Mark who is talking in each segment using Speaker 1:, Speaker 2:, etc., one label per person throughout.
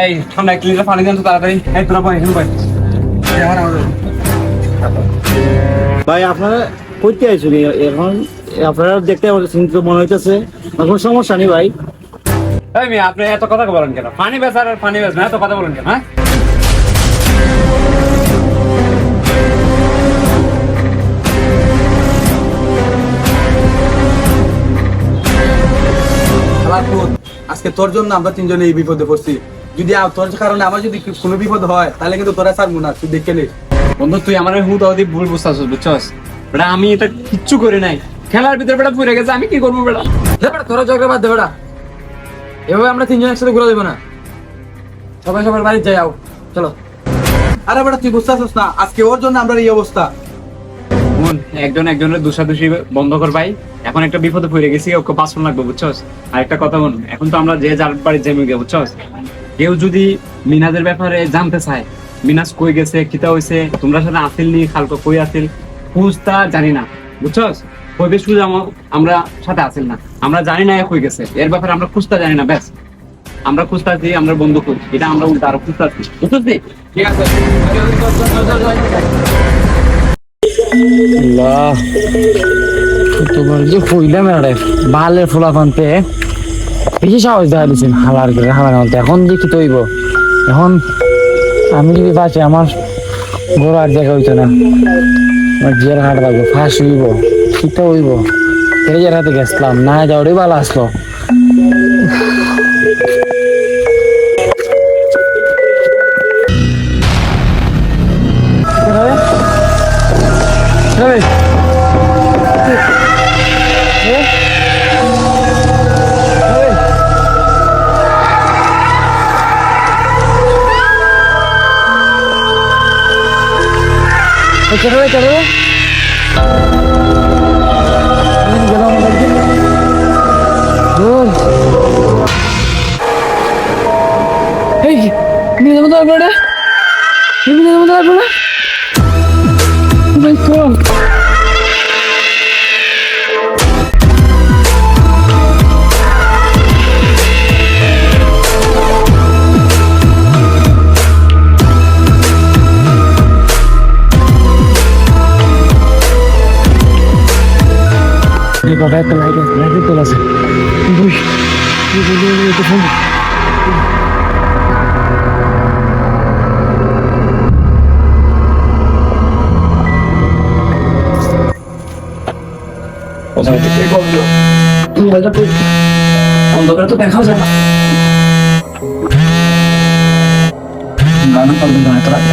Speaker 1: ভাই ঠান্ডা 1 লিটার পানি দেন তো তাড়াতাড়ি। এই তোরা ভাই এখন ভাই
Speaker 2: ভাই আপনারা কইতে আইছেন এখন? আপনারা দেখতে পাচ্ছেন তো মনে হইতেছে কোনো সমস্যা নেই ভাই।
Speaker 1: এই মেয়ে আপনি এত কথা বলেন কেন? পানি বেচার আর পানি বেচ না এত কথা বলেন কেন? হ্যাঁ
Speaker 3: আজকে তোর জন্য আমরা তিনজনে এই বিপদে পড়ছি। যদি তোর কারণে আমার যদি কোনো বিপদ হয় তাহলে কিন্তু তোরা ছাড়বো না, তুই দেখে নে।
Speaker 1: বন্ধু তুই আমার হুদাহুদি ভুল বুঝতেছিস বুঝছস? বেটা আমি এটা কিচ্ছু করি নাই, খেলার ভিতরে বেটা পড়ে গেছে, আমি কি করবো বেটা?
Speaker 3: তোরা ঝগড়া বাদ দে বেটা, এভাবে আমরা তিনজন একসাথে ঘুরে দেবো না। সবাই সবার বাড়ি যাই, আও চলো। আরে বেটা তুই বুঝতেছিস না, আজকে ওর জন্য আমরা এই অবস্থা।
Speaker 1: বোন একজন একজনের দোষাদোষি বন্ধ কর ভাই, এখন একটা বিপদে পড়ে গেছি, ওকে বাঁচানো লাগবে বুঝছস? আর একটা কথা বোন, এখন তো আমরা যে যার বাড়ি জমে গে বুঝছস, কেউ যদি মিনাজের ব্যাপারে জানতে চায় মিনাজ কই গেছে কিতা হইছে তোমরা সাথে আসিল নি খালকো কই আসিল খুঁজতা জানি না বুঝছস? কইবে শুধু আমরা সাথে আসিল না, আমরা জানি না কই গেছে, এর ব্যাপারে আমরা খুঁজতা জানি না, ব্যাস আমরা খুঁজতাছি, আমরা বন্ধ করি এটা, আমরা উল্টা আরো খুঁজতাছি বুঝছস? ঠিক আছে
Speaker 2: আল্লাহ তোমার যে কইলাম আরে বালের ফোলাফানতে বেশি সাহস দেখা দিচ্ছেন হালার করে হালার মধ্যে। এখন দেখি তৈব, এখন আমি যদি বাঁচি আমার বড় আর দেখা হইতো না, আমার জেল হাট লাগবো, ফাঁস হইব, শীতও হইব। ফেরেজের হাতে গেছিলাম না, যাওয়ারই ভালো আসলো। চলো চলো কথা একটা লাইট তোলা আছে।
Speaker 1: অন্ধকার তো দেখাও যায় না, গান করবেন না এত রাতে।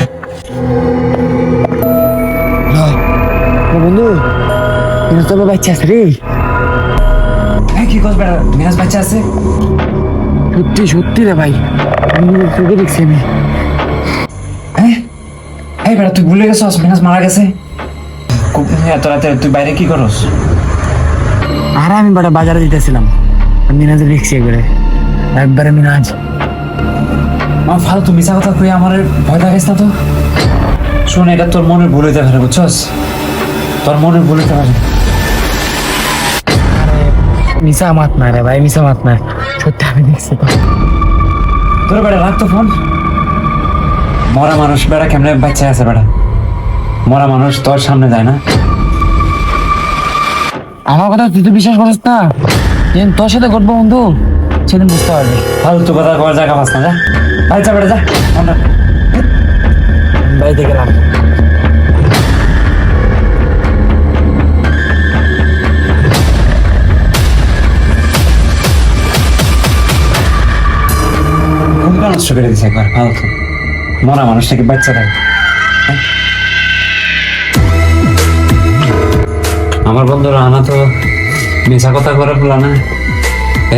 Speaker 2: বন্ধু তবে বাচ্চা আছে রে।
Speaker 1: হ্যাঁ কি করবে মিনাজ বাচ্চা আছে?
Speaker 2: সত্যি সত্যি রে ভাই, আমি চোখে দেখছি আমি।
Speaker 1: হ্যাঁ এই বেটা তুই ভুলে গেছস মিনাজ মারা গেছে? এত রাতে তুই বাইরে কি করস?
Speaker 2: আর আমি বেটা বাজারে দিতেছিলাম, মিনাজ দেখছি করে একবারে মিনাজ।
Speaker 1: আমার ফালতু মিশা কথা কই আমার ভয় লাগাইস না তো। শোন এটা তোর মনের ভুল হইতে পারে বুঝছস, তোর মনের ভুল হইতে পারে।
Speaker 2: মিশা মাত না রে ভাই, মিশা মাত না, সত্যি আমি দেখছি তো।
Speaker 1: তোর বেটা রাখ তো ফোন। মরা মানুষ বেটা কেমনে বাচ্চা আছে বেটা? মরা মানুষ তোর সামনে যায় না।
Speaker 2: আমার কথা তুই তো বিশ্বাস করিস না, যেদিন তোর সাথে ঘটবো বন্ধু সেদিন বুঝতে পারবি।
Speaker 1: ফালতু কথা কর, জায়গা পাস না, যা ভাই যা বেটা যা।
Speaker 2: বাড়িতে গেলাম।
Speaker 1: ঘুমটা নষ্ট করে দিছে একবার, ফালতু মরা মানুষটাকে বাচ্চা থাকে। আমার বন্ধুরা আনা তো মিশা কথা করে ফেলা না,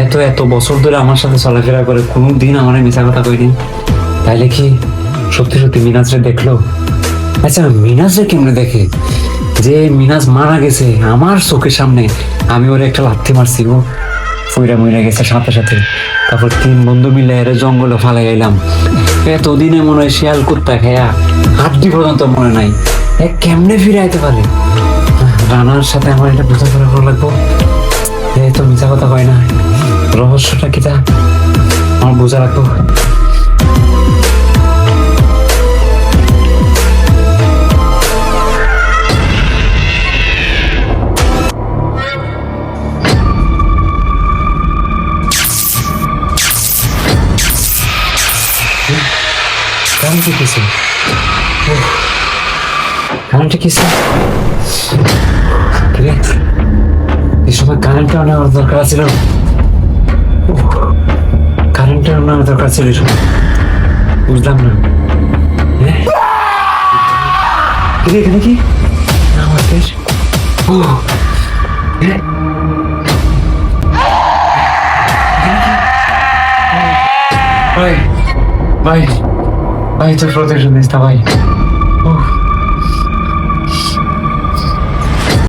Speaker 1: এত এত বছর ধরে আমার সাথে চলাফেরা করে, কোনোদিন আমার মিশা কথা কইনি। তাইলে কি সত্যি সত্যি মিনাজরে দেখলো? আচ্ছা মিনাজরে কেমনে দেখে যে মিনাজ মারা গেছে আমার চোখের সামনে? আমি ওরে একটা লাথি মারছি, ও ফুইরা মইরা গেছে সাথে সাথে। তারপর 3 বন্ধু মিলে এর জঙ্গলে ফালাই গেলাম। এতদিনে মনে হয় শিয়াল কুত্তা খেয়া হাড্ডি পর্যন্ত মনে নাই, কেমনে ফিরে আইতে পারে? রানার সাথে আমার এটা বোঝা করা লাগবো। এই তো মিথ্যা কথা কয় না, রহস্যটা কি তা আমার বোঝা লাগবো। কারেন্টটা কিসে এই সময় কারেন্টটা নেওয়ার দরকার ছিল, কারেন্টটা নেওয়ার দরকার ছিল এই সময়। বুঝলাম না। হ্যাঁ এখানে কি আমার দেশ? ও হ্যাঁ ভাই ভাই ভাই তোর প্রোটেকশন দিস না ভাই।